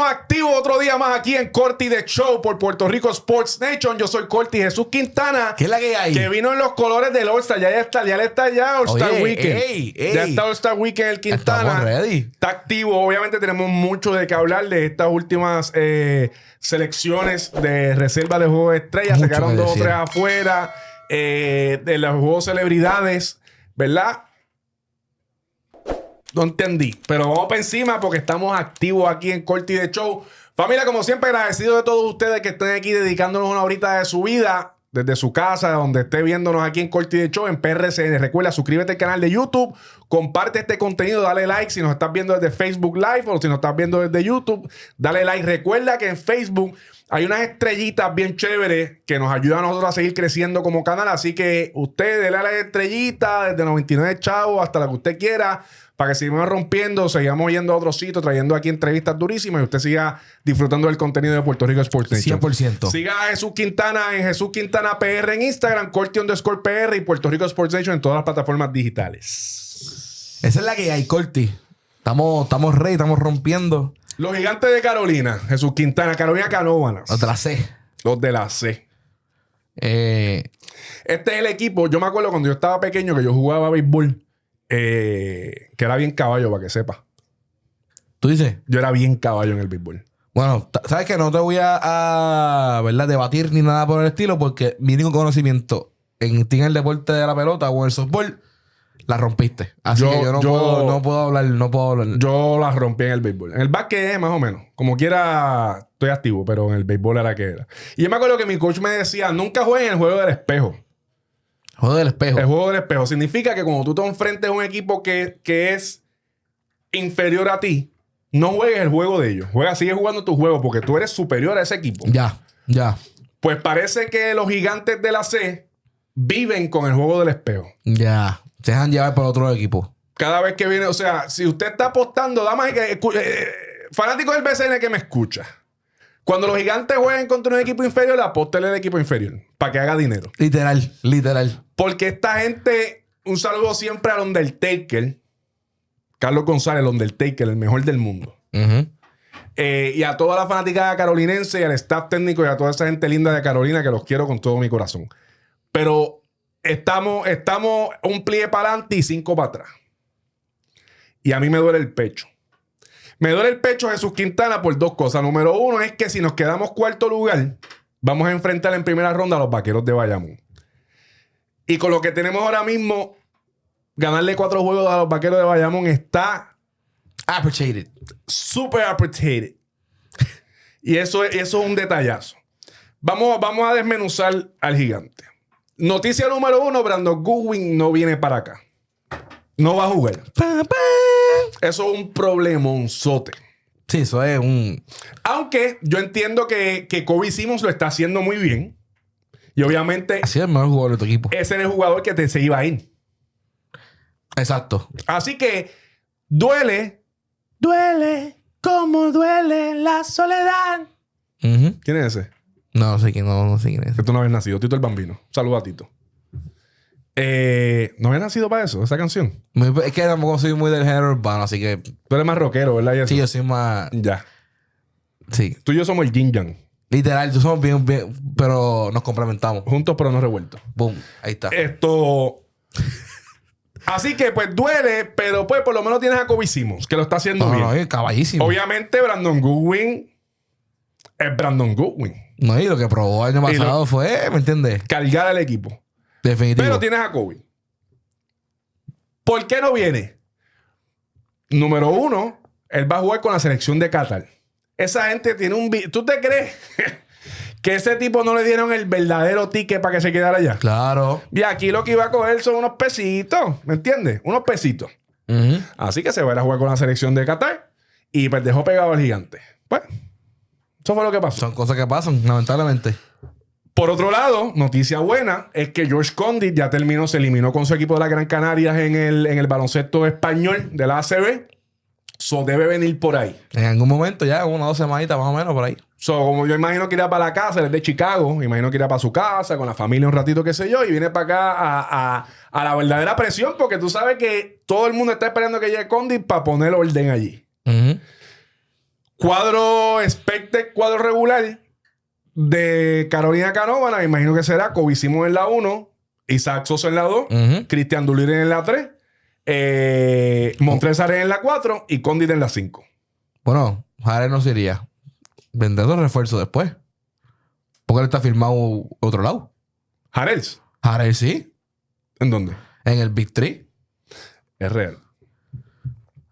activos otro día más aquí en Corti The Show por Puerto Rico Sports Nation. Yo soy Corti Jesús Quintana. ¿Qué es la que hay? Que vino en los colores del All-Star. Ya está All-Star Weekend. Ya está All-Star Weekend el Quintana. Estamos ready. Está activo. Obviamente tenemos mucho de qué hablar de estas últimas selecciones de reserva de Juegos de Estrellas. Se quedaron 2 o 3 afuera. De los Juegos Celebridades, ¿verdad? No entendí. Pero vamos para encima porque estamos activos aquí en Corti The Show. Familia, como siempre, agradecido de todos ustedes que estén aquí dedicándonos una horita de su vida. Desde su casa, donde esté viéndonos aquí en Corti The Show, en PRCN. Recuerda, suscríbete al canal de YouTube. Comparte este contenido. Dale like si nos estás viendo desde Facebook Live o si nos estás viendo desde YouTube. Dale like. Recuerda que en Facebook hay unas estrellitas bien chéveres que nos ayudan a nosotros a seguir creciendo como canal. Así que usted dele a la estrellita desde 99 chavos hasta la que usted quiera, para que sigamos rompiendo, sigamos yendo a otros sitios, trayendo aquí entrevistas durísimas y usted siga disfrutando del contenido de Puerto Rico Sports Nation. 100%. Siga a Jesús Quintana en Jesús Quintana PR en Instagram, Corti_PR y Puerto Rico Sports Nation en todas las plataformas digitales. Esa es la que hay, Corti. Estamos ready, estamos rompiendo. Los gigantes de Carolina, Jesús Quintana, Carolina Canóvanas. Los de la C. Los de la C. Este es el equipo. Yo me acuerdo cuando yo estaba pequeño que yo jugaba béisbol. Que era bien caballo, para que sepa. ¿Tú dices? Yo era bien caballo en el béisbol. Bueno, sabes que no te voy a ¿verdad? Debatir ni nada por el estilo, porque mi único conocimiento en ti en el deporte de la pelota o en el softball la rompiste. Así que yo no puedo hablar. Yo la rompí en el béisbol. En el básquet más o menos. Como quiera, estoy activo, pero en el béisbol era que era. Y yo me acuerdo que mi coach me decía, nunca jueguen el juego del espejo. Juego del espejo. El juego del espejo significa que cuando tú te enfrentes a un equipo que es inferior a ti, no juegues el juego de ellos. Sigue jugando tu juego porque tú eres superior a ese equipo. Ya. Pues parece que los gigantes de la C viven con el juego del espejo. Ya. Se dejan llevar por otro equipo. Cada vez que viene, o sea, si usted está apostando, damas fanático del BCN que me escucha. Cuando los gigantes jueguen contra un equipo inferior, apóstele al equipo inferior para que haga dinero. Literal. Porque esta gente, un saludo siempre al Undertaker, Carlos González, el Undertaker, el mejor del mundo. Y a toda la fanática carolinense y al staff técnico y a toda esa gente linda de Carolina que los quiero con todo mi corazón. Pero estamos un plie para adelante y 5 para atrás. Y a mí me duele el pecho. Me duele el pecho Jesús Quintana por 2 cosas. Número 1 es que si nos quedamos cuarto lugar, vamos a enfrentar en primera ronda a los Vaqueros de Bayamón. Y con lo que tenemos ahora mismo, ganarle 4 juegos a los Vaqueros de Bayamón está appreciated. Super appreciated. Y eso es un detallazo. Vamos a desmenuzar al gigante. Noticia número 1, Brandon Goodwin no viene para acá. No va a jugar. Eso es un problemonzote. Sí, eso es un... Aunque yo entiendo que Kobe Simmons lo está haciendo muy bien. Y obviamente... Así es el mejor jugador de tu equipo. Ese era el jugador que se iba a ir. Exacto. Así que duele como duele la soledad. ¿Quién es ese? No sé quién es. Que tú no habías nacido. Tito el Bambino. Saluda a Tito. ¿No habías nacido para eso? Esa canción. Es que tampoco soy muy del género urbano, así que... Tú eres más rockero, ¿verdad? Y eso. Sí, yo soy más... Ya. Sí. Tú y yo somos el yin yang. Literal, tú somos bien, pero nos complementamos. Juntos pero no revueltos. Boom. Ahí está. Así que pues duele, pero pues por lo menos tienes a Kobe Simmons, que lo está haciendo bien. No, caballísimo. Obviamente Brandon Goodwin es Brandon Goodwin. No, y lo que probó el año pasado fue, ¿me entiendes? Cargar al equipo. Definitivo. Pero tienes a Kobe. ¿Por qué no viene? Número 1, él va a jugar con la selección de Qatar. Esa gente tiene un... ¿Tú te crees que ese tipo no le dieron el verdadero ticket para que se quedara allá? Claro. Y aquí lo que iba a coger son unos pesitos. ¿Me entiendes? Unos pesitos. Así que se va a ir a jugar con la selección de Qatar y pues dejó pegado al gigante. Pues, eso fue lo que pasó. Son cosas que pasan, lamentablemente. Por otro lado, noticia buena es que George Condit ya se eliminó con su equipo de la Gran Canarias en el baloncesto español de la ACB. So debe venir por ahí. En algún momento ya, 1 o 2 semanitas más o menos por ahí. So, como yo imagino que irá para la casa, él es de Chicago, imagino que irá para su casa, con la familia un ratito, qué sé yo, y viene para acá a la verdadera presión, porque tú sabes que todo el mundo está esperando que llegue Condit para poner orden allí. Cuadro expected, cuadro regular de Carolina Canóvana. Me imagino que será Kobe Simon en la 1, Isaac Sosa en la 2, Cristian Dulir en la 3, Montrezl Harrell en la 4 y Condit en la 5. Bueno, Harrell no sería vendiendo refuerzos después. Porque él está firmado otro lado. ¿Harrell? Harrell sí. ¿En dónde? En el Big 3. Es real.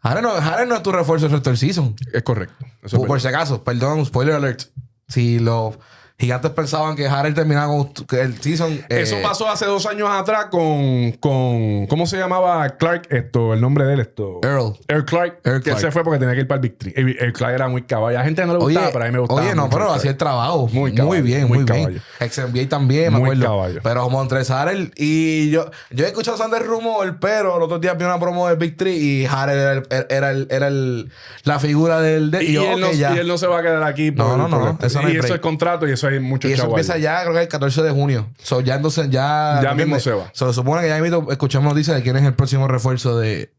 Harrell no es tu refuerzo el resto del season. Es correcto. Eso Por si acaso, perdón, spoiler alert. Si los gigantes pensaban que Harrell terminaba con el season. Eso pasó hace 2 años atrás con ¿cómo se llamaba Clark? El nombre de él, Earl Clark. Que él se fue porque tenía que ir para el Big 3. Earl Clark era muy caballo. A la gente no le gustaba, pero a mí me gustaba. Oye, no, pero hacía el trabajo. Muy bien. Ex-NBA también, me acuerdo. Caballo. Pero Montrezl Harrell. Y yo he escuchado Sander Rumor, pero los otros días vi una promo del Big 3 y Harrell era la figura del... Y él no se va a quedar aquí. No. Eso es contrato y eso hay mucho. Y eso empieza ya, creo que el 14 de junio. Ya entonces ya mismo se va. Se supone que ya mismo escuchamos noticias de quién es el próximo refuerzo de...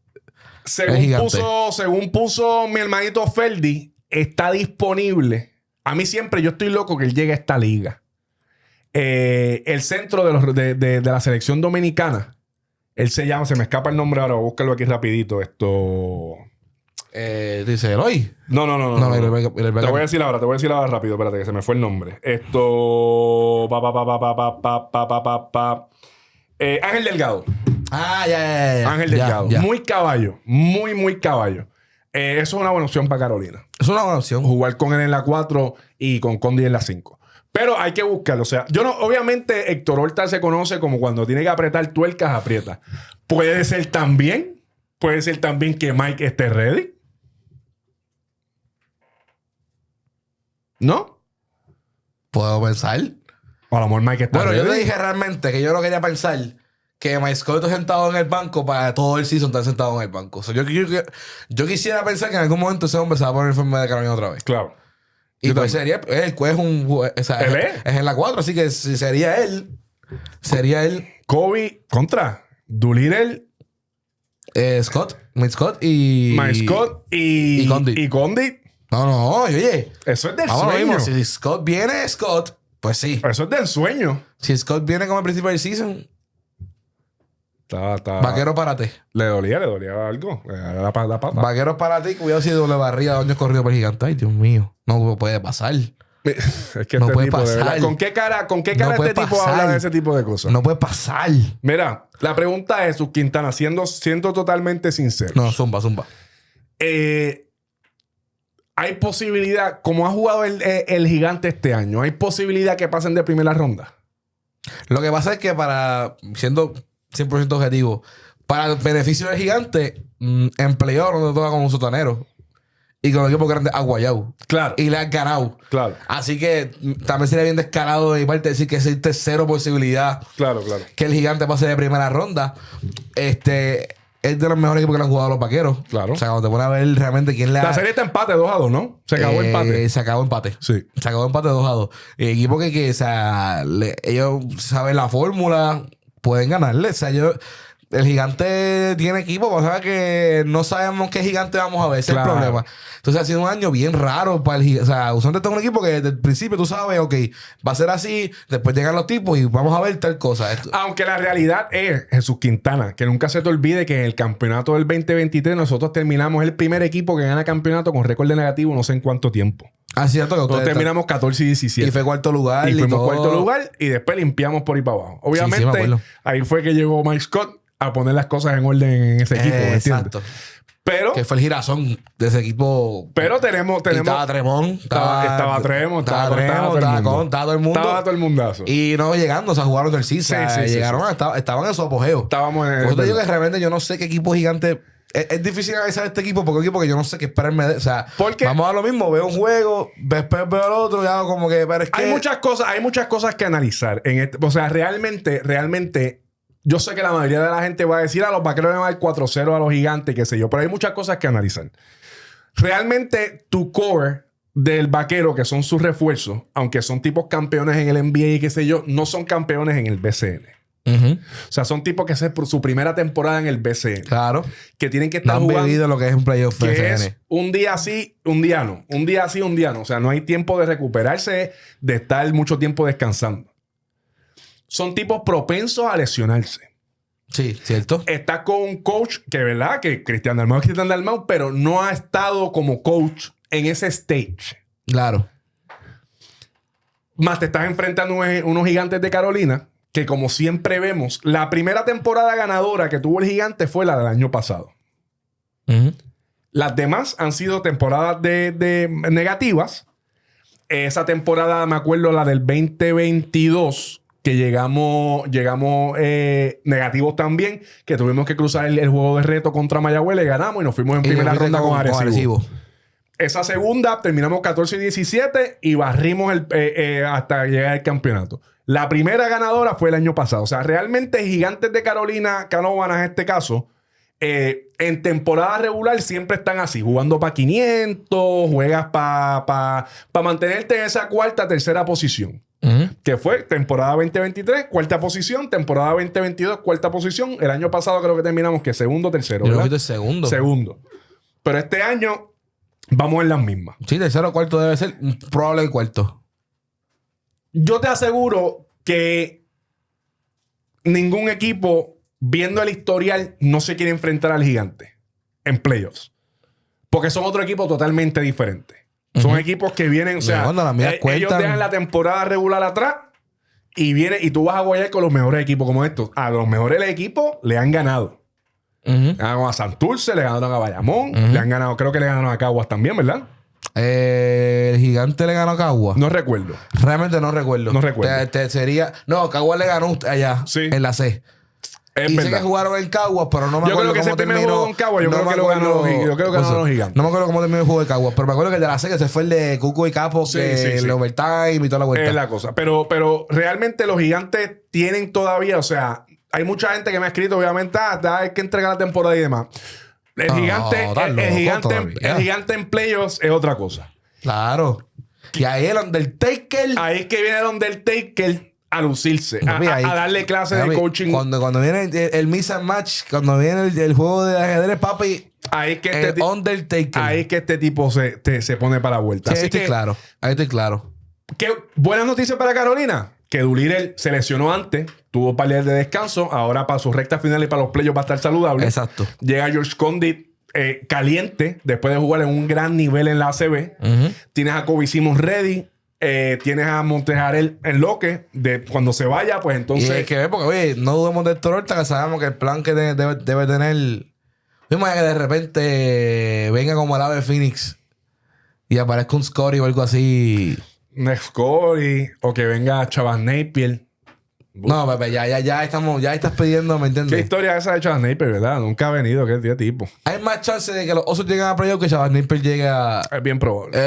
Según puso mi hermanito Ferdi, está disponible. A mí siempre, yo estoy loco que él llegue a esta liga. El centro de la selección dominicana, él se me escapa el nombre ahora, búscalo aquí rapidito. Dice Eloy. No. Te voy a decir ahora rápido. Espérate, que se me fue el nombre. Ángel Delgado. Ya. Ángel Delgado. Ya. Muy caballo. Muy caballo. Eso es una buena opción para Carolina. Es una buena opción. Jugar con él en la 4 y con Condi en la 5. Pero hay que buscarlo. O sea, obviamente Héctor Horta se conoce como cuando tiene que apretar tuercas, aprieta. Puede ser también que Mike esté ready. ¿No? Puedo pensar. O a lo mejor Mike está ready. Yo te dije realmente que yo no quería pensar que Mike Scott está sentado en el banco para todo el season estar sentado en el banco. O sea, yo quisiera pensar que en algún momento ese hombre se va a poner enfermo de Carolina otra vez. Claro. Y pues sería él, es en la 4, así que si sería él. Kobe contra Doolittle, Mike Scott y Condit. No, oye. Eso es del sueño. Si Scott viene, pues sí. Eso es del sueño. Si Scott viene como al principio del season, Está. Vaquero para ti. Le dolía algo. La pata. Vaquero para ti, cuidado si doble barriga 2 años corrido por el gigante. Ay, Dios mío. No puede pasar. Es que no este puede tipo, pasar. de verdad, ¿con qué cara No este tipo pasar. habla de ese tipo de cosas? No puede pasar. Mira, la pregunta es, Quintana, siendo totalmente sincero. No, zumba. ¿Hay posibilidad, como ha jugado el gigante este año, hay posibilidad que pasen de primera ronda? Lo que pasa es que siendo 100% objetivo, para el beneficio del gigante, en playoff no te toca con un sotanero. Y con el equipo grande ha guayado. Claro. Y le has ganado. Claro. Así que también sería bien descarado de mi parte decir que existe cero posibilidad Claro. que el gigante pase de primera ronda. Es de los mejores equipos que le han jugado a los vaqueros. Claro. O sea, cuando te pones a ver realmente quién le ha... La serie está empate 2-2, ¿no? Se acabó empate. Se acabó empate. Sí. Se acabó empate 2-2. Equipo que o sea, ellos saben la fórmula, pueden ganarle. O sea, el gigante tiene equipo, pero sabes que no sabemos qué gigante vamos a ver. Ese es el problema. Entonces ha sido un año bien raro para el gigante. O sea, usualmente tengo un equipo que desde el principio tú sabes, ok, va a ser así, después llegan los tipos y vamos a ver tal cosa. Aunque la realidad es, Jesús Quintana, que nunca se te olvide que en el campeonato del 2023 nosotros terminamos el primer equipo que gana campeonato con récord de negativo no sé en cuánto tiempo. Ah, cierto. Nosotros terminamos 14 y 17. Y fue cuarto lugar. Y fuimos cuarto lugar y después limpiamos por ahí para abajo. Obviamente, ahí fue que llegó Mike Scott a poner las cosas en orden en ese equipo. Exacto. Pero... Que fue el girasón de ese equipo. Pero tenemos... Estaba Tremont. Estaba Tremont. Estaba todo el mundo. Estaba todo el mundazo. Y no llegando, o sea, jugaron del CISA. Sí, llegaron, estaban en su apogeo. Estábamos en el... Por eso te digo que realmente yo no sé qué equipo gigante... Es difícil analizar este equipo porque es un equipo que yo no sé qué esperarme de... O sea, vamos a lo mismo. Veo un juego, después veo el otro y hago como que... Pero es que... Hay muchas cosas que analizar. O sea, realmente... Yo sé que la mayoría de la gente va a decir a los vaqueros le van a dar 4-0 a los gigantes, qué sé yo. Pero hay muchas cosas que analizar. Realmente tu core del vaquero, que son sus refuerzos, aunque son tipos campeones en el NBA y qué sé yo, no son campeones en el BCN. O sea, son tipos que hacen por su primera temporada en el BCN. Claro. Que tienen que estar no han jugando. vivido lo que es un playoff Que BCN. es un día sí, un día no. Un día sí, un día no. O sea, no hay tiempo de recuperarse, de estar mucho tiempo descansando. Son tipos propensos a lesionarse. Sí, cierto. Está con un coach que, ¿verdad? Que Cristian Dalmau es Cristian Dalmau, pero no ha estado como coach en ese stage. Claro. Más te estás enfrentando a unos gigantes de Carolina que, como siempre vemos, la primera temporada ganadora que tuvo el gigante fue la del año pasado. Las demás han sido temporadas de negativas. Esa temporada, me acuerdo, la del 2022, que llegamos negativos también, que tuvimos que cruzar el juego de reto contra Mayagüez, le ganamos y nos fuimos en primera ronda con Arecibo. Esa segunda terminamos 14 y 17 y barrimos hasta llegar al campeonato. La primera ganadora fue el año pasado. O sea, realmente Gigantes de Carolina, Canóvanas en este caso, en temporada regular siempre están así, jugando para 500, juegas para mantenerte en esa cuarta, tercera posición. Que fue temporada 2023, cuarta posición, temporada 2022, cuarta posición. El año pasado creo que terminamos que segundo, tercero. Yo creo que segundo. Segundo. Pero este año vamos en las mismas. Sí, tercero o cuarto debe ser probable cuarto. Yo te aseguro que ningún equipo, viendo el historial, no se quiere enfrentar al gigante en playoffs. Porque son otro equipo totalmente diferente. Son equipos que vienen, o sea, ellos dejan la temporada regular atrás y vienen y tú vas a guayar con los mejores equipos como estos. A los mejores equipos le han ganado. Le ganaron a Santurce, le ganaron a Bayamón, le han ganado, creo que le ganaron a Caguas también, ¿verdad? El gigante le ganó a Caguas. No recuerdo. Realmente no recuerdo. No recuerdo. No, Caguas le ganó allá, en la C. Es y verdad. sé que jugaron en Caguas, pero no me acuerdo cómo terminó. Yo creo que lo ganaron los gigantes. No me acuerdo cómo terminó el juego de Caguas, pero me acuerdo que el de la C, que se fue el de Cuco y Capo, el overtime y toda la vuelta. Es la cosa. Pero realmente los gigantes tienen todavía, o sea, hay mucha gente que me ha escrito, obviamente, hay que entregar la temporada y demás. El gigante en playoffs es otra cosa. Claro. Y ahí el Undertaker. Ahí es que viene el Undertaker a lucirse, a darle clases de coaching. Cuando viene el miss and match, cuando viene el juego de ajedrez, papi, ahí es que Undertaker. Ahí es que este tipo se pone para la vuelta. Sí, Así que, ahí estoy claro. ¿Qué buenas noticias para Carolina? Que Doolittle se lesionó antes, tuvo un par de días de descanso, ahora para su recta final y para los playoffs va a estar saludable. Exacto. Llega George Condit caliente, después de jugar en un gran nivel en la ACB. Tienes a Kobe Simons ready. Tienes a Montrejarel en lo que cuando se vaya, pues entonces. Y hay que ver, porque oye, no dudemos de Héctor Horta, que sabemos que el plan que debe tener. Vimos que de repente venga como el ave Phoenix y aparezca un Scotty o algo así. Scotty, o que venga Chavas Napier. No, Pepe, ya estás pidiendo, ¿me entiendes? ¿Qué historia es esa de Chavas Napier, verdad? Nunca ha venido, qué tipo. Hay más chance de que los Osos lleguen a playoff que Chavas Napier llegue a... Es bien probable.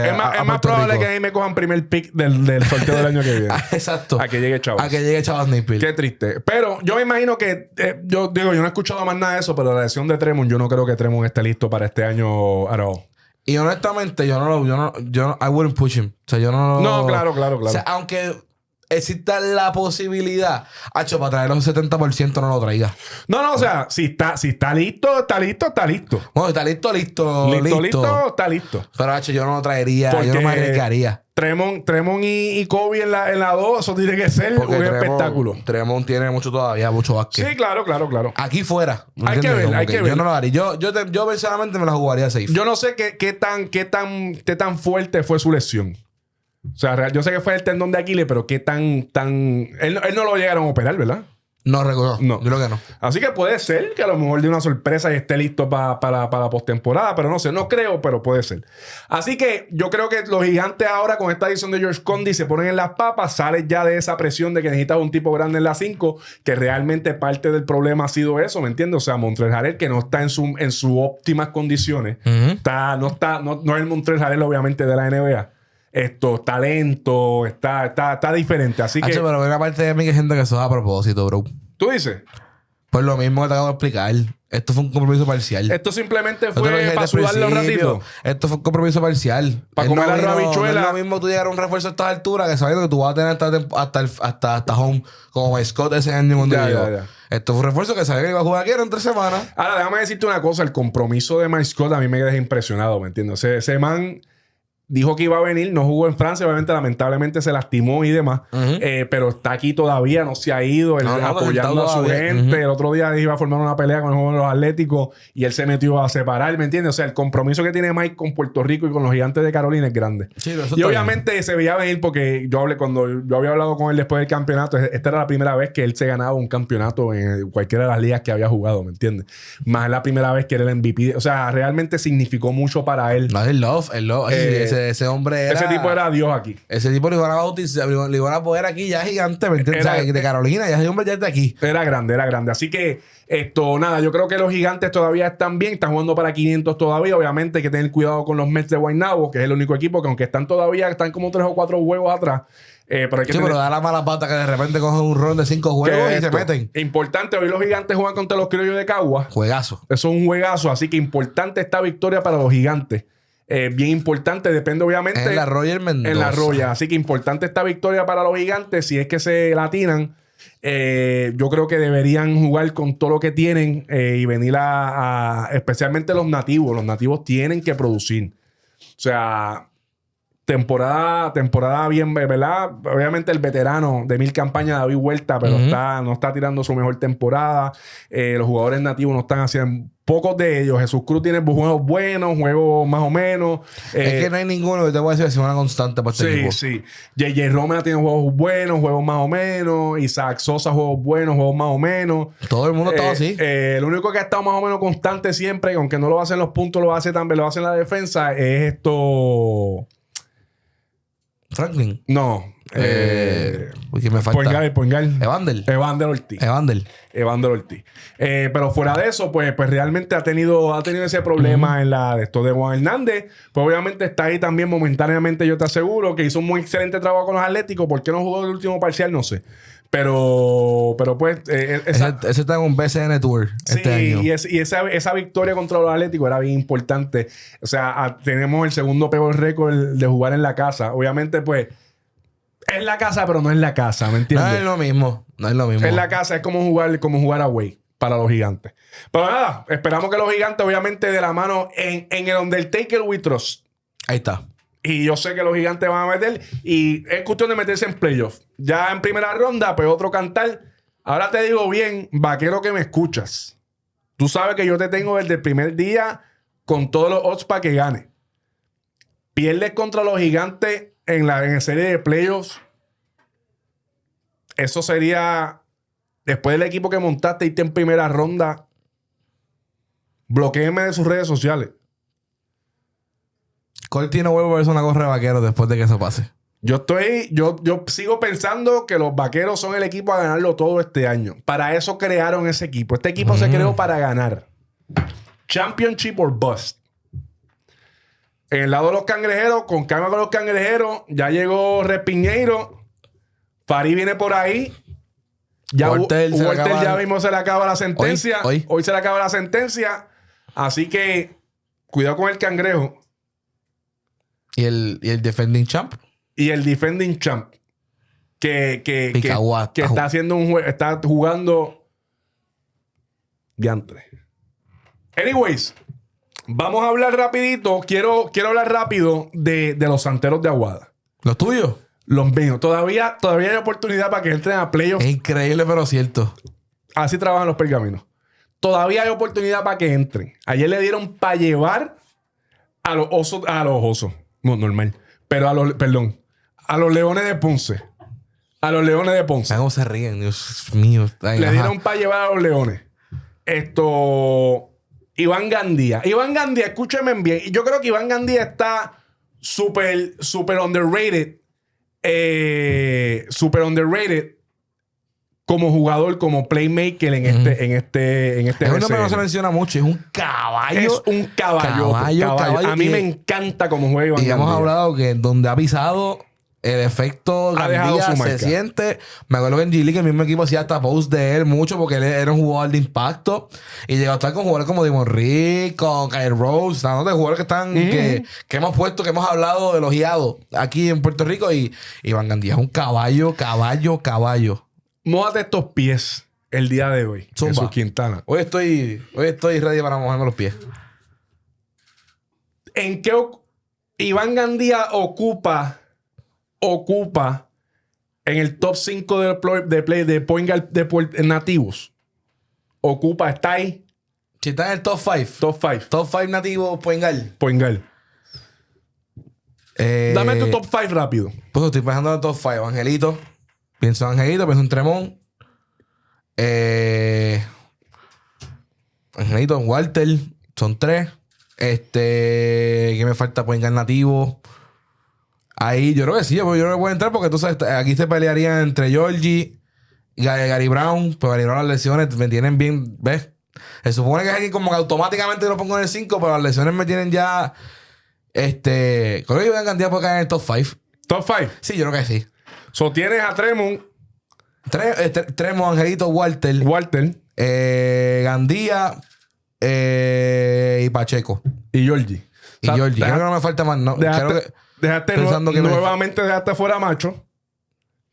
Es más probable que ahí me cojan primer pick del sorteo del año que viene. Exacto. A que llegue Chavas. A que llegue Chavas Napier. Qué triste. Pero yo me imagino que... yo no he escuchado más nada de eso, pero la lesión de Tremont, yo no creo que Tremont esté listo para este año at all. Y honestamente, yo I wouldn't push him. O sea, yo no... No, claro. O sea, aunque exista la posibilidad, hacho, para traer los 70% no lo traiga. No, o sea, si está listo, está listo. Bueno, está listo. Está listo. Pero, hacho, yo no lo traería. Porque yo no me arriesgaría. Tremont y Kobe en la 2, eso tiene que ser un espectáculo. Tremont tiene mucho básquet. Sí, claro. Aquí fuera. Hay que ver. Yo no lo haría. Yo personalmente me la jugaría safe. Yo no sé qué tan fuerte fue su lesión. O sea, yo sé que fue el tendón de Aquiles, pero qué tan... Él no lo llegaron a operar, ¿verdad? No recuerdo. No. Yo creo que no. Así que puede ser que a lo mejor de una sorpresa y esté listo para la postemporada, pero no sé, no creo, pero puede ser. Así que yo creo que los gigantes ahora con esta edición de George Condit se ponen en las papas, sales ya de esa presión de que necesitas un tipo grande en la 5, que realmente parte del problema ha sido eso, ¿me entiendes? O sea, Montrejarel, que no está en sus óptimas condiciones, no es el Montrejarel obviamente de la NBA. Talento, está diferente. Así que. Pero hay una parte de mí que siento que eso es a propósito, bro. ¿Tú dices? Pues lo mismo que te acabo de explicar. Esto fue un compromiso parcial. Esto simplemente fue para sudarle un ratito. Esto fue un compromiso parcial. Para comer la habichuela. No es lo mismo tú llegar a un refuerzo a estas alturas que sabiendo que tú vas a tener hasta home como Scott ese año cuando llegó. Esto fue un refuerzo que sabía que iba a jugar aquí en 3 semanas. Ahora, déjame decirte una cosa. El compromiso de Mike Scott a mí me deja impresionado, ¿me entiendes? Ese man dijo que iba a venir, no jugó en Francia, obviamente, lamentablemente se lastimó y demás. Pero está aquí todavía, no se ha ido, él apoyando a su gente. El otro día iba a formar una pelea con el juego de los Atléticos y él se metió a separar, ¿me entiendes? O sea, el compromiso que tiene Mike con Puerto Rico y con los Gigantes de Carolina es grande. Sí, y obviamente se veía venir porque cuando yo había hablado con él después del campeonato, esta era la primera vez que él se ganaba un campeonato en cualquiera de las ligas que había jugado, ¿me entiendes? Más la primera vez que era el MVP. O sea, realmente significó mucho para él. No, el love. Ese hombre era... Ese tipo era Dios aquí. Ese tipo lo iban a bautizar, lo iban a poder aquí ya gigante, ¿me entiendes? De Carolina, ya ese hombre ya está aquí. Era grande. Así que nada, yo creo que los Gigantes todavía están bien, están jugando para 500 todavía. Obviamente hay que tener cuidado con los Mets de Guaynabo, que es el único equipo que aunque están como 3 o 4 juegos atrás. Pero hay que pero da la mala pata que de repente cogen un ron de 5 juegos y se meten. Importante, hoy los Gigantes juegan contra los Criollos de Cagua. Juegazo. Eso es un juegazo, así que importante esta victoria para los Gigantes. Bien importante, depende obviamente en la Royal Mendoza. En la Royal, así que importante esta victoria para los Gigantes. Si es que se latinan, yo creo que deberían jugar con todo lo que tienen y venir especialmente los nativos. Los nativos tienen que producir. O sea, temporada bien, ¿verdad? Obviamente el veterano de 1000 campañas, David Huerta, pero no está tirando su mejor temporada. Los jugadores nativos no están haciendo... Pocos de ellos. Jesús Cruz tiene juegos buenos, juegos más o menos. Es que no hay ninguno que te voy a decir es una constante para este equipo. Sí. JJ Romero tiene juegos buenos, juegos más o menos. Isaac Sosa, juegos buenos, juegos más o menos. Todo el mundo estaba así. El único que ha estado más o menos constante siempre, aunque no lo hace en los puntos, lo hace también, lo hace en la defensa, es Franklin. No. Porque me falta. Poingal. Evander Ortiz. Pero fuera de eso, pues realmente ha tenido ese problema en la de esto de Juan Hernández. Pues obviamente está ahí también momentáneamente, yo te aseguro, que hizo un muy excelente trabajo con los Atléticos. ¿Por qué no jugó el último parcial? No sé. Pero pues... ese está en un BCN Tour este año. Y esa victoria contra los Atléticos era bien importante. O sea, tenemos el segundo peor récord de jugar en la casa. Obviamente, pues... Es la casa, pero no es la casa, ¿me entiendes? No es lo mismo. Es la casa, es como jugar away para los Gigantes. Pero nada, esperamos que los Gigantes, obviamente, de la mano en el Undertaker We Trust. Ahí está. Y yo sé que los Gigantes van a meter. Y es cuestión de meterse en playoff. Ya en primera ronda, pues otro cantar. Ahora te digo bien, vaquero que me escuchas. Tú sabes que yo te tengo desde el primer día con todos los odds para que gane. Pierdes contra los Gigantes en la serie de playoffs. Eso sería... Después del equipo que montaste y te en primera ronda, bloquéenme de sus redes sociales. Corti no vuelve a verse una gorra de vaquero después de que eso pase. Yo sigo pensando que los vaqueros son el equipo a ganarlo todo este año. Para eso crearon ese equipo. Este equipo se creó para ganar. Championship or bust. En el lado de los cangrejeros, con calma con los cangrejeros, ya llegó Repiñeiro. Farid viene por ahí. Ya Walter ya mismo se le acaba la sentencia. Hoy se le acaba la sentencia. Así que cuidado con el cangrejo. ¿Y el defending champ? Y el defending champ. Que está haciendo está jugando diantre. Anyways, vamos a hablar rapidito. Quiero hablar rápido de los Santeros de Aguada. ¿Los tuyos? Los míos. Todavía hay oportunidad para que entren a playoffs. Es increíble, pero cierto. Así trabajan los pergaminos. Todavía hay oportunidad para que entren. Ayer le dieron para llevar a los osos. No, normal. Pero a los Leones de Ponce. ¿Cómo se ríen? Dios mío. Ay, le dieron para llevar a los Leones. Iván Gandía, escúcheme bien. Yo creo que Iván Gandía está súper underrated. Súper underrated como jugador, como playmaker en este es un nombre que no se menciona mucho. Es un caballo. Es un caballo. A mí me encanta cómo juega Iván Gandía. Y hemos hablado que donde ha pisado el efecto Gandía se siente. Me acuerdo que en G-League el mismo equipo hacía hasta post de él mucho porque él era un jugador de impacto. Y llegó a estar con jugadores como Damon Reed, con Kyle Rose, de jugadores que están que hemos puesto, que hemos hablado elogiado aquí en Puerto Rico. Y Iván Gandía es un caballo. Mójate estos pies el día de hoy. Jesús Quintana. Hoy estoy ready para mojarme los pies. ¿En qué Iván Gandía ocupa en el top 5 de point guard de nativos? Está ahí. Si está en el top 5. Top 5 nativos point guard. Point guard. Dame tu top 5 rápido. Pues estoy pensando en el top 5. Angelito. Pienso en Angelito, pienso en Tremont. Angelito, en Walter. Son 3. ¿Qué me falta? Point guard nativo. Ahí yo creo que sí, yo creo que puede entrar porque tú sabes, aquí se pelearían entre Georgie y Gary Brown. Pero Gary Brown las lesiones me tienen bien, ¿ves? Se supone que es alguien como que automáticamente lo pongo en el 5, pero las lesiones me tienen ya. Creo que Iván Gandía puede caer en el top 5. ¿Top 5? Sí, yo creo que sí. Tienes a Tremont. Tremont, Angelito, Walter. Gandía y Pacheco. Y Georgie. Creo que no me falta más. No, dejaste fuera Macho.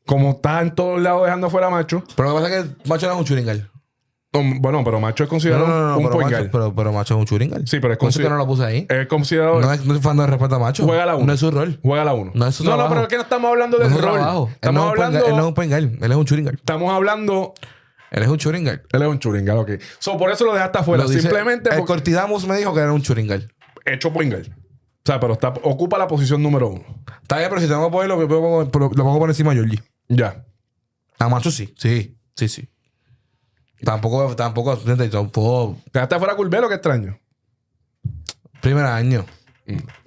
Como estás en todos lados dejando fuera Macho. Pero lo que pasa es que Macho no es un churingal. Bueno, pero Macho es considerado un point guard. Pero Macho es un churingal. Sí, pero es considerado. Que no lo puse ahí. Es considerado. No es falta de respeto a Macho. Juega la 1. No es su rol. Juega la 1. No es su trabajo. No, pero es que no estamos hablando del rol. Estamos hablando. Él no es un point guard. Él es un churingal. Estamos hablando. Él es un churingal. Él es un churingal, ok. Por eso lo dejaste afuera. Simplemente. El Cortidamus me dijo que era un churingal. Hecho point guard. O sea, pero ocupa la posición número 1. Está bien, pero si tengo que ponerlo, lo pongo por encima de Georgie. Ya. A Macho sí. Sí. Tampoco. ¿Dejaste afuera a Curbelo? Qué extraño. Primer año.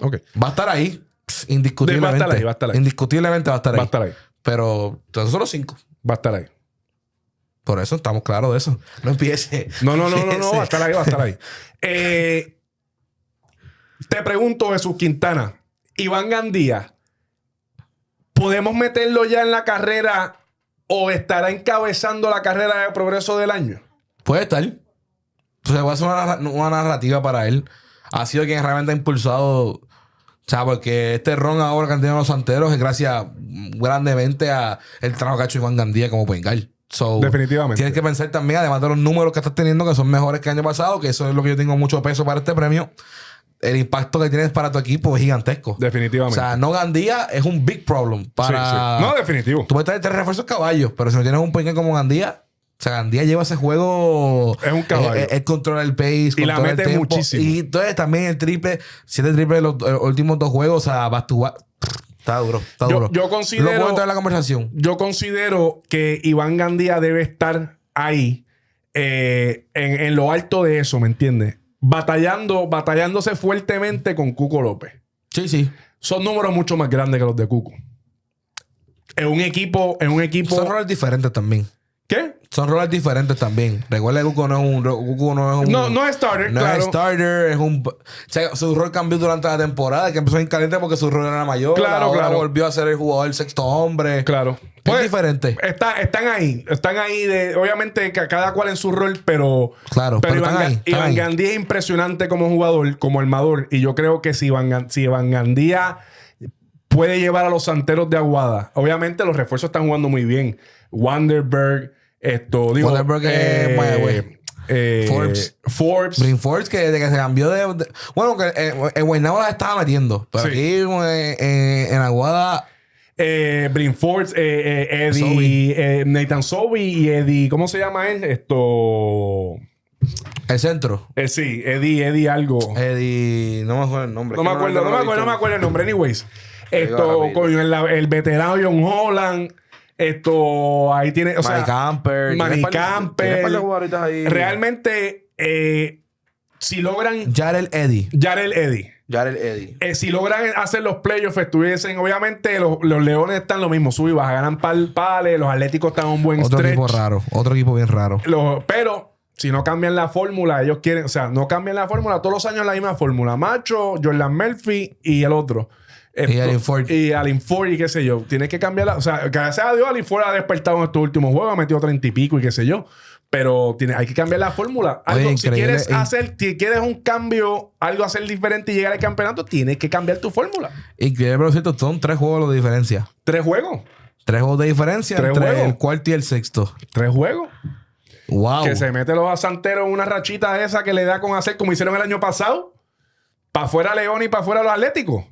Ok. Va a estar ahí. Indiscutiblemente. Va a estar ahí. Indiscutiblemente va a estar ahí. Pero esos son los 5. Va a estar ahí. Por eso estamos claros de eso. No empiece. No. Va a estar ahí. Te pregunto, Jesús Quintana. Iván Gandía, ¿podemos meterlo ya en la carrera o estará encabezando la carrera de progreso del año? Puede estar. Entonces va a ser una narrativa para él. Ha sido quien realmente ha impulsado. O sea, porque este ron ahora que han tenido los santeros es gracias grandemente a el trabajo que ha hecho Iván Gandía como point guard. Definitivamente. Tienes que pensar también, además de los números que estás teniendo, que son mejores que el año pasado, que eso es lo que yo tengo mucho peso para este premio. El impacto que tienes para tu equipo es gigantesco. Definitivamente. O sea, no Gandía es un big problem para... Sí. No, definitivo. Tú puedes tener 3 refuerzos caballos, pero si no tienes un point guard como Gandía, o sea, Gandía lleva ese juego... Es un caballo. Él controla el pace, y la mete el tiempo, muchísimo. Y entonces también el triple, 7 triples de los últimos 2 juegos, o sea, back to back. Está duro. Yo considero... Lo puedo entrar en la conversación. Yo considero que Iván Gandía debe estar ahí en lo alto de eso, ¿me entiendes? Batallándose fuertemente con Cuco López. Sí. Son números mucho más grandes que los de Cuco. En un equipo... Son roles diferentes también. ¿Qué? Son roles diferentes también. Recuerda que Cuco no es un... No es starter, no claro. Es starter, es un... O sea, su rol cambió durante la temporada, que empezó en caliente porque su rol era mayor. Claro. Volvió a ser el jugador, el sexto hombre. Claro. Es diferente. Están ahí. Obviamente cada cual en su rol, pero... Claro, pero Iván Gandía es impresionante como jugador, como armador. Y yo creo que si Iván Gandía puede llevar a los santeros de Aguada. Obviamente los refuerzos están jugando muy bien. Wanderberg, Forbes. Brin Forbes, que desde que se cambió de... Bueno, que en Guaynabo la estaba metiendo. Pero aquí en Aguada... Brin Forbes, Eddie, Nathan Sobey y Eddie... ¿Cómo se llama él? El centro. Sí, Eddie algo. Eddie... No me acuerdo el nombre. No me acuerdo el nombre. Anyways. Con el veterano John Holland... ahí tiene, o sea, Manny Camper. Realmente, si logran. Jarrell Eddie. Si logran hacer los playoffs, estuviesen. Obviamente, los Leones están lo mismo, sub y baja, ganan pales, los Atléticos están un buen stretch. Otro equipo bien raro. Pero si no cambian la fórmula, ellos quieren, o sea, no cambian la fórmula, todos los años la misma fórmula. Macho, Jordan Murphy y el otro. Y Alin Ford. Y Alin Ford y qué sé yo. Tienes que cambiarla. O sea, gracias a Dios, Alin Ford ha despertado en estos últimos juegos, ha metido 30 y pico y qué sé yo. Pero hay que cambiar la fórmula. Oye, si quieres un cambio, algo hacer diferente y llegar al campeonato, tienes que cambiar tu fórmula. Increíble, pero cierto, son 3 juegos de diferencia. 3 juegos. 3 juegos de diferencia entre el cuarto y el sexto. 3 juegos. Wow. Que se mete los asanteros en una rachita esa que le da con hacer como hicieron el año pasado. Para afuera León y para afuera los Atléticos.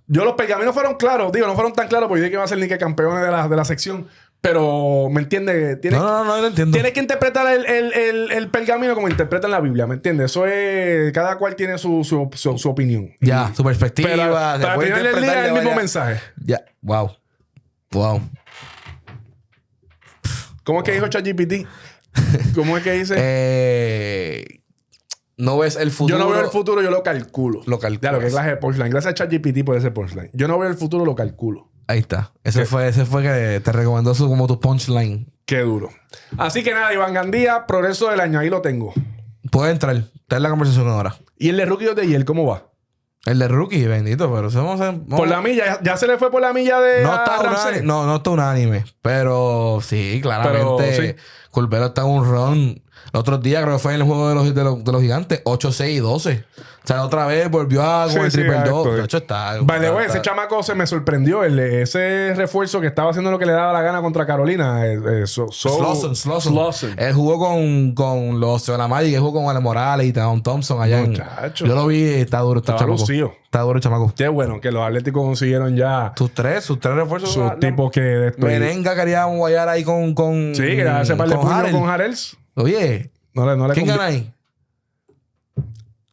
Los pergaminos fueron claros. Digo, no fueron tan claros porque yo dije que iba a ser ni que campeones de la sección. Pero, ¿me entiendes? No lo entiendo. Tienes que interpretar el pergamino como interpretan la Biblia, ¿me entiendes? Eso es... Cada cual tiene su opinión. Ya, su perspectiva. Pero para el final del día es el mismo mensaje. Ya. Wow. ¿Cómo es que dijo ChatGPT? ¿Cómo es que dice? No ves el futuro. Yo no veo el futuro, yo lo calculo. Lo calculas. Claro, que clase de punchline. Gracias a ChatGPT por ese punchline. Yo no veo el futuro, lo calculo. Ahí está. Ese fue que te recomendó como tu punchline. Qué duro. Así que nada, Iván Gandía, progreso del año. Ahí lo tengo. Puede entrar. Está en la conversación ahora. ¿Y el de Rookie of the Year cómo va? El de Rookie, bendito, pero vamos por la milla. ¿Ya se le fue por la milla de no está unánime. Pero sí, claramente. Curbelo está en un run. El otro día creo que fue en el juego de los gigantes. 8-6 y 12. O sea, otra vez volvió con el triple 2. De hecho, está... Vale, güey, ese chamaco se me sorprendió. Ese refuerzo que estaba haciendo lo que le daba la gana contra Carolina. Slauson. Él jugó con los de la Magic. Él jugó con Ale Morales y Taon Thompson allá Muchacho. Yo lo vi. Está duro este chamaco. Lucido. Está duro el chamaco. Qué bueno que los Atléticos consiguieron ya... Sus tres refuerzos. Sus tipos que... Merenga quería guayar ahí con sí, quería hacer par de puños con Harels. Oye... ¿Quién gana ahí?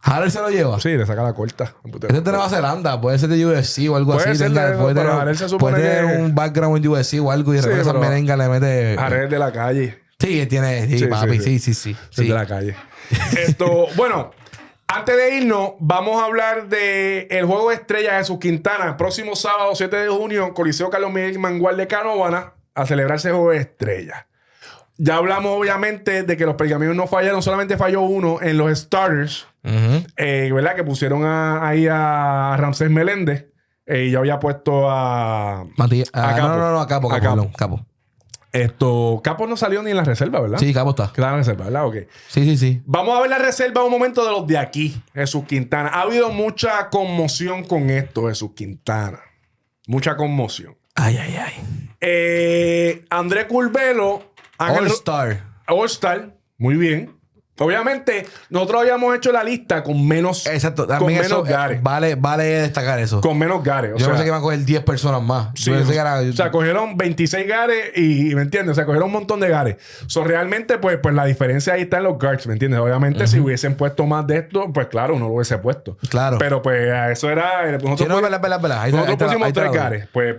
¿Harrell se lo lleva? Sí, le saca la corta. Ese es de Nueva Zelanda. Puede ser de UFC o algo así. Puede tener un background en UFC o algo y de repente esa merenga le mete... Harrell de la calle. Sí, tiene... Sí, papi. Sí. De la calle. Bueno... Antes de irnos, vamos a hablar del Juego de Estrellas de Jesús Quintana. Próximo sábado, 7 de junio, Coliseo Carlos Miguel Mangual de Canóvana, a celebrarse el Juego de Estrellas. Ya hablamos, obviamente, de que los pergaminos no fallaron. Solamente falló uno en los starters. ¿Verdad? Que pusieron ahí a Ramsés Meléndez. Y yo había puesto a... a Capo. Capo no salió ni en la reserva, ¿verdad? Sí, Capo está. Queda en la reserva, ¿verdad? Ok. Sí. Vamos a ver la reserva un momento de los de aquí, Jesús Quintana. Ha habido mucha conmoción con esto, Jesús Quintana. Mucha conmoción. Ay. André Curbelo... All-Star. Muy bien. Obviamente, nosotros habíamos hecho la lista con menos... Exacto. Con menos gares. Vale destacar eso. Con menos gares. Yo pensé que iban a coger 10 personas más. Sí, o sea, cogieron 26 gares y ¿me entiendes? O sea, cogieron un montón de gares. Realmente, pues la diferencia ahí está en los guards, ¿me entiendes? Obviamente, si hubiesen puesto más de esto, pues claro, uno lo hubiese puesto. Claro. Pero pues nosotros pusimos 3 gares. Pues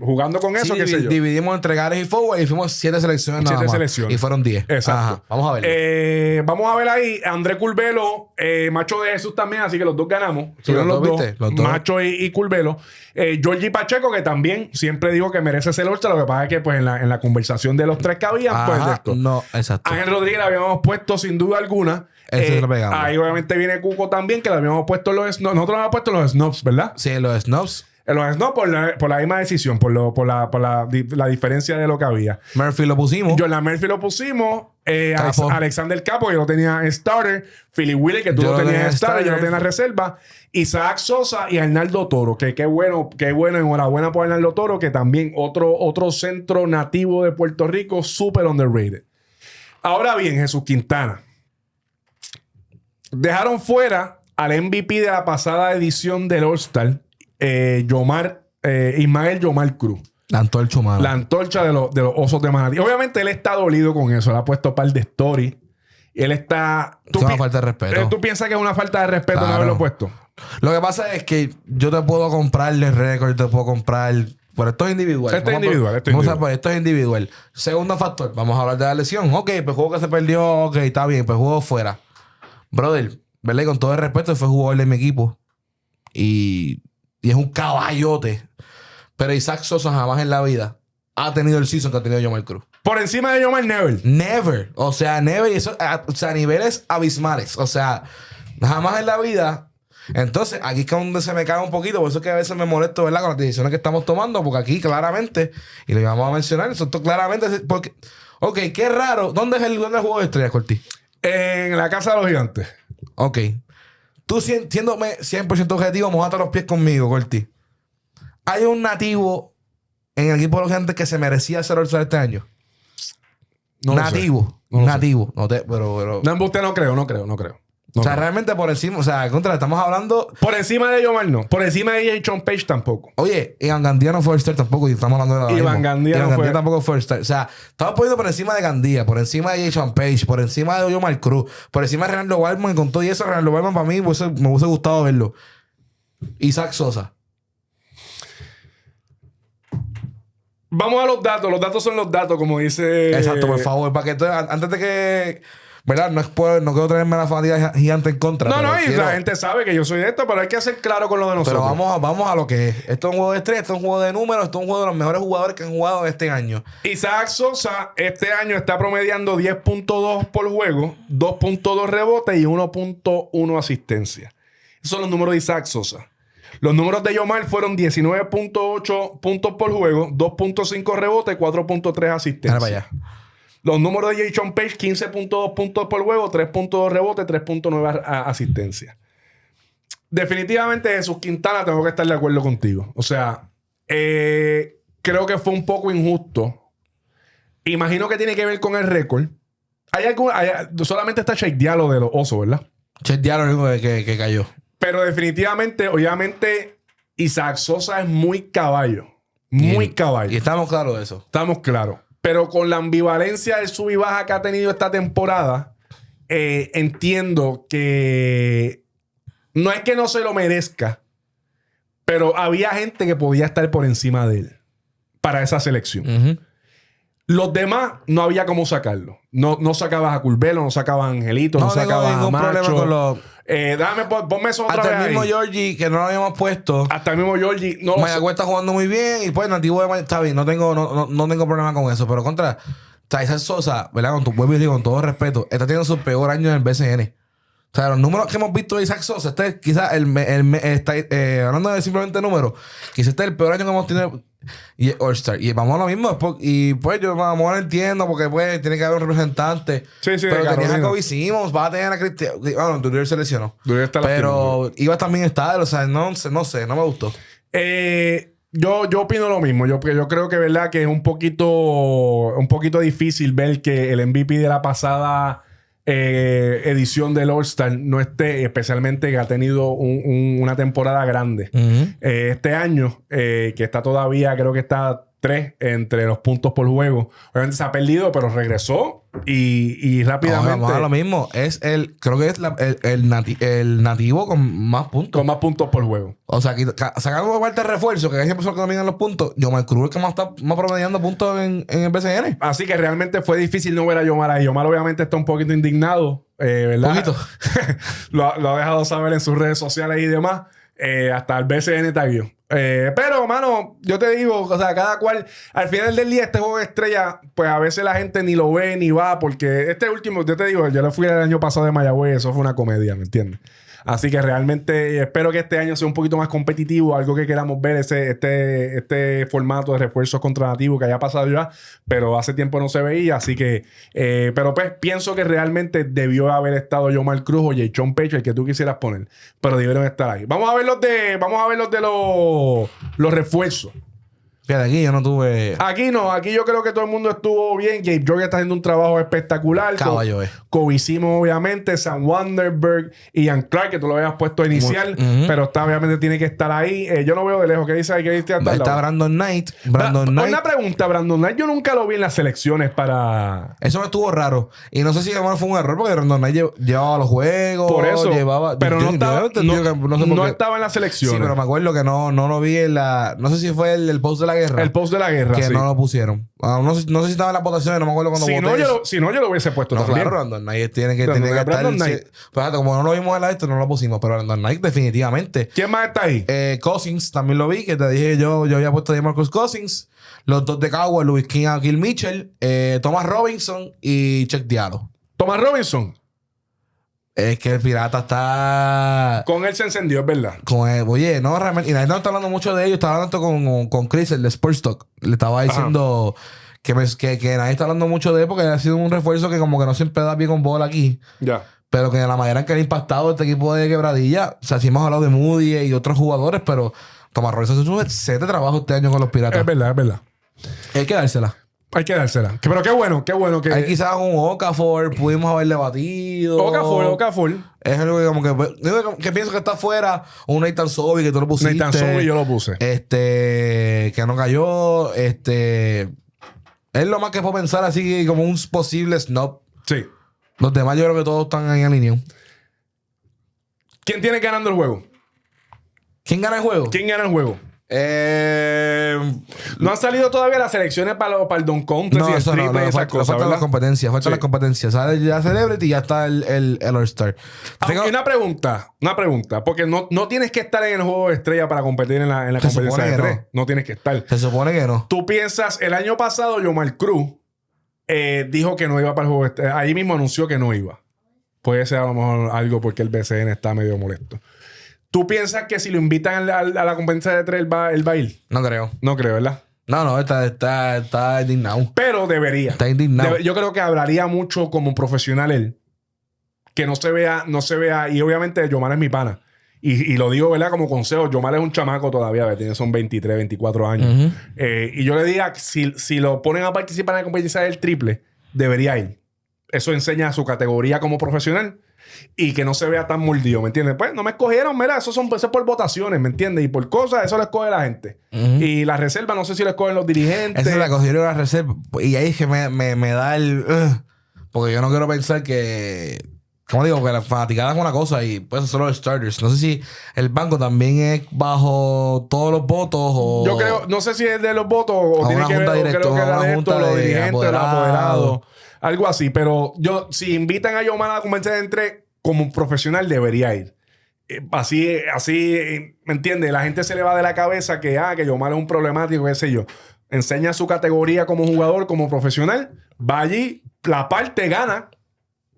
jugando con eso, qué sé yo. Dividimos entre gares y forward y fuimos 7 selecciones nada más. Y fueron 10. Exacto. Ajá. Vamos a ver. Vamos a ver ahí André Curbelo, Macho de Jesús también, así que los dos ganamos. Sí, los dos. Macho y Curbelo. Georgie Pacheco, que también siempre digo que merece ser All-Star. Lo que pasa es que pues en la conversación de los 3 que habían, pues de esto. No, exacto. Ángel Rodríguez la habíamos puesto sin duda alguna. Ese se lo pegamos. Ahí obviamente viene Cuco también, que la habíamos puesto en los snobs. Nosotros lo habíamos puesto en los snobs, ¿verdad? Sí, en los snobs. En los snobs por la misma decisión, por la diferencia de lo que había. Murphy lo pusimos. Jordan Murphy lo pusimos. Alexander Capo, que yo lo tenía en starter. Philly Wheeler, que tú lo tenías en starter. Yo lo tenía en la reserva. Isaac Sosa y Arnaldo Toro. Que qué bueno. Enhorabuena por Arnaldo Toro, que también otro centro nativo de Puerto Rico, súper underrated. Ahora bien, Jesús Quintana. Dejaron fuera al MVP de la pasada edición del All-Star, Ismael Yomar Cruz. La antorcha humana. La antorcha de los Osos de Manatí. Obviamente él está dolido con eso. Le ha puesto un par de stories. Él está... Es una falta de respeto. ¿Tú piensas que es una falta de respeto no haberlo puesto? Lo que pasa es que yo te puedo comprarle récord, te puedo comprar... Pero esto es individual. Esto es individual. Segundo factor. Vamos a hablar de la lesión. Ok, pues juego que se perdió. Ok, está bien. Pues juego fuera. Brother, ¿verdad? Y con todo el respeto, fue jugador de mi equipo. Y es un caballote. Pero Isaac Sosa jamás en la vida ha tenido el season que ha tenido Yomar Cruz. Por encima de Yomar, never. Never. O sea, never. Y eso, o sea, niveles abismales. O sea, jamás en la vida. Entonces, aquí es donde se me cae un poquito. Por eso es que a veces me molesto, ¿verdad? Con las decisiones que estamos tomando. Porque aquí claramente, y lo vamos a mencionar, eso claramente... Porque, ok, qué raro. ¿Dónde es el juego de estrellas, Corti? En la Casa de los Gigantes. Ok. Tú siéndome 100% objetivo, mojate los pies conmigo, Corti. ¿Hay un nativo en el equipo de los Gigantes que se merecía ser All-Star este año? No nativo. Nativo. No pero... No, usted no creo. O sea, realmente por encima, o sea, contra, estamos hablando... Por encima de Yomar no. Por encima de John Page tampoco. Oye, Iván Gandía no fue All-Star tampoco. Y estamos hablando de la Iván Gandía no fue. tampoco fue All-Star. O sea, estamos poniendo por encima de Gandía, por encima de John Page, por encima de Yomar Cruz, por encima de Renaldo Balman. Y con todo y eso, Renaldo Balman para mí me hubiese gustado verlo. Isaac Sosa. Vamos a los datos. Los datos son los datos, como dice... Exacto, por favor. Para que antes de que... ¿Verdad? No quiero traerme la fanática gigante en contra. No, y la gente sabe que yo soy de esto, pero hay que ser claro con lo de nosotros. Pero vamos a lo que es. Esto es un juego de estrellas, esto es un juego de números, esto es un juego de los mejores jugadores que han jugado este año. Isaac Sosa este año está promediando 10.2 por juego, 2.2 rebotes y 1.1 asistencia. Esos son los números de Isaac Sosa. Los números de Yomar fueron 19.8 puntos por juego, 2.5 rebotes, 4.3 asistencia. Para allá. Los números de John Page, 15.2 puntos por juego, 3.2 rebotes, 3.9 asistencia. Definitivamente, Jesús Quintana, tengo que estar de acuerdo contigo. O sea, creo que fue un poco injusto. Imagino que tiene que ver con el récord. Solamente está Shake Diallo de los Osos, ¿verdad? Shake Diallo es lo único que cayó. Pero definitivamente, obviamente, Isaac Sosa es muy caballo. Muy caballo. Y estamos claros de eso. Estamos claros. Pero con la ambivalencia del sub y baja que ha tenido esta temporada, entiendo que no es que no se lo merezca, pero había gente que podía estar por encima de él para esa selección. Los demás no había cómo sacarlo. No sacabas a Curbelo, no sacabas a Angelito, no sacabas a Macho. Problema con los... ponme eso otra vez. Hasta el mismo Georgie, que no lo habíamos puesto. Hasta el mismo Georgie. Mayagüez está jugando muy bien. Y pues Nativo de Mayagüez está bien. No tengo problema con eso. Pero contra Isaac Sosa, ¿verdad? Con tu pueblo y con todo respeto, está teniendo su peor año en el BCN. O sea, los números que hemos visto de Isaac Sosa, este es quizás hablando de simplemente números, quizás este es el peor año que hemos tenido. Y All-Star. Y vamos a lo mismo. Y pues yo no entiendo porque pues tiene que haber un representante. Sí, pero tenías a Kobe Simmons, vas a tener a Cristian. Bueno, Durier se lesionó. Pero iba también a estar. O sea, no sé, no me gustó. Yo opino lo mismo. Yo creo que verdad que es un poquito difícil ver que el MVP de la pasada edición del All-Star no esté, especialmente que ha tenido una temporada grande. Este año, que está todavía, creo que está 3 entre los puntos por juego. Obviamente se ha perdido, pero regresó y rápidamente. Vamos a lo mismo. Creo que es el nativo con más puntos. Con más puntos por juego. O sea, sacando parte de refuerzo, que siempre son los que dominan los puntos. Yomar Cruz es que más está promediando puntos en el BCN. Así que realmente fue difícil no ver a Yomar ahí. Yomar obviamente está un poquito indignado, ¿verdad? Un poquito. lo ha dejado saber en sus redes sociales y demás. Hasta el BCN taguió. Pero, mano, yo te digo, o sea, cada cual, al final del día, este juego de estrella, pues a veces la gente ni lo ve ni va, porque este último, yo te digo, yo lo fui el año pasado de Mayagüez, eso fue una comedia, ¿me entiendes? Así que realmente espero que este año sea un poquito más competitivo, algo que queramos ver, este formato de refuerzos contra nativos que haya pasado ya, pero hace tiempo no se veía, así que, pero pues pienso que realmente debió haber estado Yomar Cruz o John Page, el que tú quisieras poner, pero debieron estar ahí. Vamos a ver los de los refuerzos. Fíjate, aquí yo no tuve... Aquí no. Aquí yo creo que todo el mundo estuvo bien. Gabe Jorge está haciendo un trabajo espectacular. Caballo, Kobe Simmons, obviamente. Sam Wanderberg. Ian Clark, que tú lo habías puesto inicial. Pero obviamente tiene que estar ahí. Yo no veo de lejos. ¿Qué dice ahí? ¿Qué dice hasta está Brandon Knight. Una pregunta. Brandon Knight yo nunca lo vi en las selecciones para... Eso me estuvo raro. Y no sé si fue un error porque Brandon Knight llevaba los juegos. Por eso. Pero no estaba en las selecciones. Sí, pero me acuerdo que no lo vi en la... No sé si fue el post de la guerra. El post de la guerra, que sí. no lo pusieron. No sé si estaba en las votaciones, no me acuerdo cuando voté. Si no, yo lo hubiese puesto no, también. Claro, Brandon Knight tiene que estar... Pero como no lo vimos en la no lo pusimos. Pero Brandon Knight definitivamente. ¿Quién más está ahí? Cousins, también lo vi, que te dije yo había puesto a Marcus Cousins. Los dos de Cowboys, Louis King, Akil Mitchell, Thomas Robinson y Chuck Diallo. Thomas Robinson. Es que el pirata está... Con él se encendió, es verdad. Con él. Oye, no, realmente... Y nadie no está hablando mucho de ellos. Estaba hablando con Chris, el de Sports Talk. Le estaba diciendo que nadie está hablando mucho de él porque ha sido un refuerzo que como que no siempre da bien con bola aquí. Ya. Pero que de la manera en que ha impactado este equipo de Quebradilla... O sea, sí hemos hablado de Moody y otros jugadores, pero Tomás Royce hace un set de trabajo este año con los piratas. Es verdad, es verdad. Hay que dársela. Hay que dársela. Pero qué bueno que... Hay quizás un Okafor, pudimos haberle batido. Okafor. Es algo que como que pienso que está afuera. Un Nathan Sobi que tú lo pusiste. Nathan Sobi yo lo puse. Que no cayó. Es lo más que puedo pensar así como un posible snub. Sí. Los demás yo creo que todos están ahí en línea. ¿Quién tiene ganando el juego? ¿Quién gana el juego? ¿Quién gana el juego? No han salido todavía las selecciones para el Don Contest y el triple y esas cosas, faltan las competencias. Faltan las competencias. Sale ya Celebrity y ya está el All-Star. Aunque una pregunta. Porque no tienes que estar en el juego de estrella para competir en la competencia de tres. No tienes que estar. Se supone que no. Tú piensas, el año pasado Yomar Cruz dijo que no iba para el juego de estrella. Ahí mismo anunció que no iba. Puede ser a lo mejor algo porque el BCN está medio molesto. ¿Tú piensas que si lo invitan a la competencia de tres, él va a ir? No creo. No creo, ¿verdad? No, está indignado. Pero debería. Está indignado. Yo creo que hablaría mucho como profesional él. Que no se vea. Y obviamente Yomar es mi pana. Y lo digo, ¿verdad? Como consejo. Yomar es un chamaco todavía. Son 23, 24 años. Y yo le diría, si lo ponen a participar en la competencia del triple, debería ir. Eso enseña su categoría como profesional. Y que no se vea tan mordido, ¿me entiendes? Pues no me escogieron, mira, eso es por votaciones, ¿me entiendes? Y por cosas, eso lo escoge la gente. Y la reserva, no sé si lo escogen los dirigentes. Esa la cogieron la reserva. Y ahí es que me da el... porque yo no quiero pensar que... Como digo, que la fanaticada es una cosa y pues son los starters. No sé si el banco también es bajo todos los votos o... Yo creo, no sé si es de los votos o tiene que ver, creo que era de esto, los dirigentes, los apoderados. Algo así, pero si invitan a Yomar a la convención entre como un profesional, debería ir. Así, ¿me entiendes? La gente se le va de la cabeza que Yomar es un problemático, qué sé yo. Enseña su categoría como jugador, como profesional, va allí, la parte gana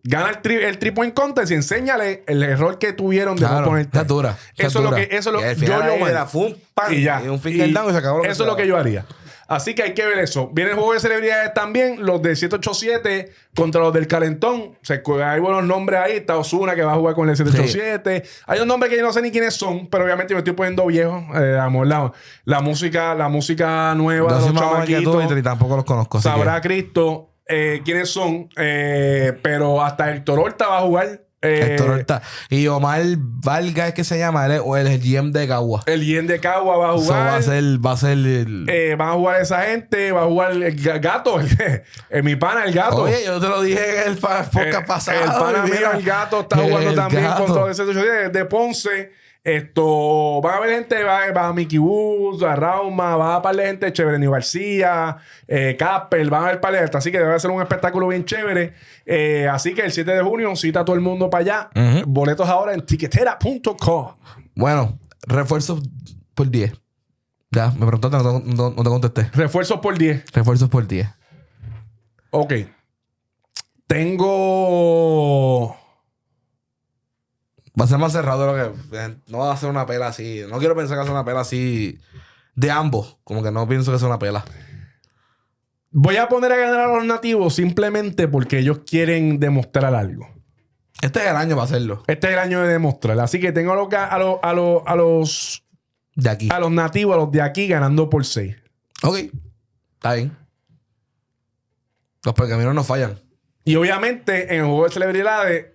el 3-point contest y enséñale el error que tuvieron de no ponerte. Está dura. Eso es lo que y ya. Y un finger down y se acabó. Eso es lo que yo haría. Así que hay que ver eso. Viene el juego de celebridades también. Los de 787 contra los del Calentón. Hay buenos nombres ahí. Está Ozuna que va a jugar con el 787. Sí. Hay un nombre que yo no sé ni quiénes son, pero obviamente me estoy poniendo viejo. La música nueva no de los chamaquitos. Y tampoco los conozco. Sabrá Cristo quiénes son. Pero hasta el Tororta va a jugar. Y Omar Valga es que se llama, el GM de Cagua. El GM de Cagua va a jugar. Va a ser van a jugar esa gente, va a jugar el gato, mi pana, el gato. Oye, yo te lo dije en el podcast pasado. El pana mío, el gato, está jugando también con todo ese de Ponce. Va a haber gente, va a Mickey Woods, a Rauma, va a par de gente chévere, Ni García, Capel, van a haber par de gente. Así que debe ser un espectáculo bien chévere. Así que el 7 de junio cita a todo el mundo para allá. Boletos ahora en tiquetera.com. Bueno, refuerzos por 10. Ya, me preguntaste, no te contesté. Refuerzos por 10. Refuerzos por 10. Ok. Tengo... Va a ser más cerrado lo que... No va a ser una pela así. No quiero pensar que va a ser una pela así de ambos. Como que no pienso que sea una pela. Voy a poner a ganar a los nativos simplemente porque ellos quieren demostrar algo. Este es el año para hacerlo. Este es el año de demostrar. Así que tengo a los de aquí. A los nativos, a los de aquí, ganando por 6. Ok. Está bien. Los pergaminos no fallan. Y obviamente en el juego de celebridades,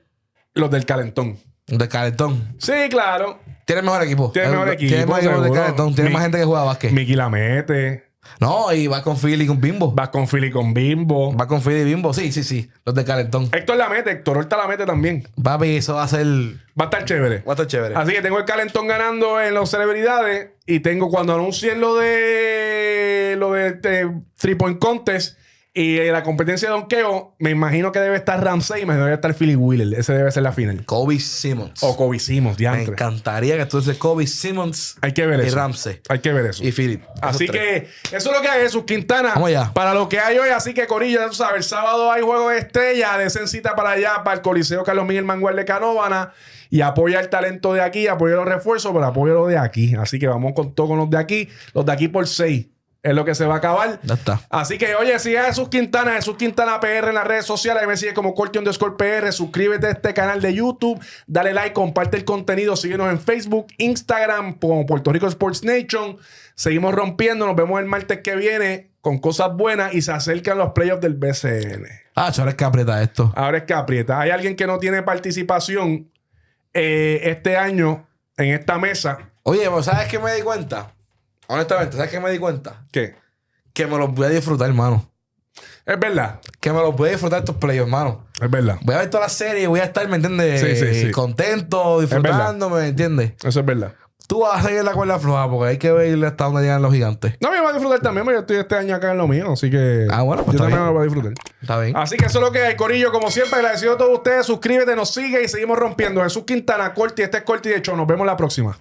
los del Calentón. De Calentón. Sí, claro. Tiene mejor equipo. Tiene mejor equipo. Tiene mejor equipo de Calentón. Tiene más gente que juega básquet. Miki la mete. No, y va con Philly y con Bimbo. Va con Philly con Bimbo. Va con Philly y Bimbo. Sí. Los de Calentón. Héctor la mete. Héctor Horta la mete también. Papi, eso va a ser... Va a estar chévere. Va a estar chévere. Así que tengo el Calentón ganando en las celebridades. Y tengo cuando anuncien lo de 3-point contest, Y en la competencia de donkeo, me imagino que debe estar Ramsey y me debe estar Philly Wheeler. Ese debe ser la final. Kobe Simmons. O Kobe Simmons, Me diantre. encantaría que tú dices Kobe Simmons. Hay que ver y eso. Ramsey. Hay que ver eso. Y Philip. Así que eso es lo que hay, Jesús Quintana. Vamos allá. Para lo que hay hoy. Así que, Corillo, ya tú sabes, el sábado hay juego de estrella. Desen cita para allá, para el Coliseo Carlos Miguel Mangual de Canóvana. Y apoya el talento de aquí, apoya los refuerzos, pero apoya los de aquí. Así que vamos con todo con los de aquí. Los de aquí por 6. Es lo que se va a acabar. Ya está. Así que, oye, sigue a Jesús Quintana PR en las redes sociales. Ahí me sigue como Corti_PR. Suscríbete a este canal de YouTube. Dale like, comparte el contenido. Síguenos en Facebook, Instagram, como Puerto Rico Sports Nation. Seguimos rompiendo. Nos vemos el martes que viene con cosas buenas y se acercan los playoffs del BCN. Ahora es que aprieta esto. Ahora es que aprieta. Hay alguien que no tiene participación este año en esta mesa. Oye, pero ¿sabes qué me di cuenta? Honestamente, ¿sabes qué me di cuenta? ¿Qué? Que me los voy a disfrutar, hermano. Es verdad. Que me los voy a disfrutar estos playoffs, hermano. Es verdad. Voy a ver toda la serie y voy a estar, ¿me entiendes? Sí. Contento, disfrutándome, ¿me entiendes? Eso es verdad. Tú vas a seguir la cuerda floja porque hay que ver hasta dónde llegan los gigantes. No, me voy a disfrutar también, porque yo estoy este año acá en lo mío, así que Bueno, pues yo está también bien. me voy a disfrutar. Está bien. Así que eso es lo que hay, Corillo. Como siempre, agradecido a todos ustedes. Suscríbete, nos sigue y seguimos rompiendo. Jesús Quintana, Corti. Este es Corti de Show. Nos vemos la próxima.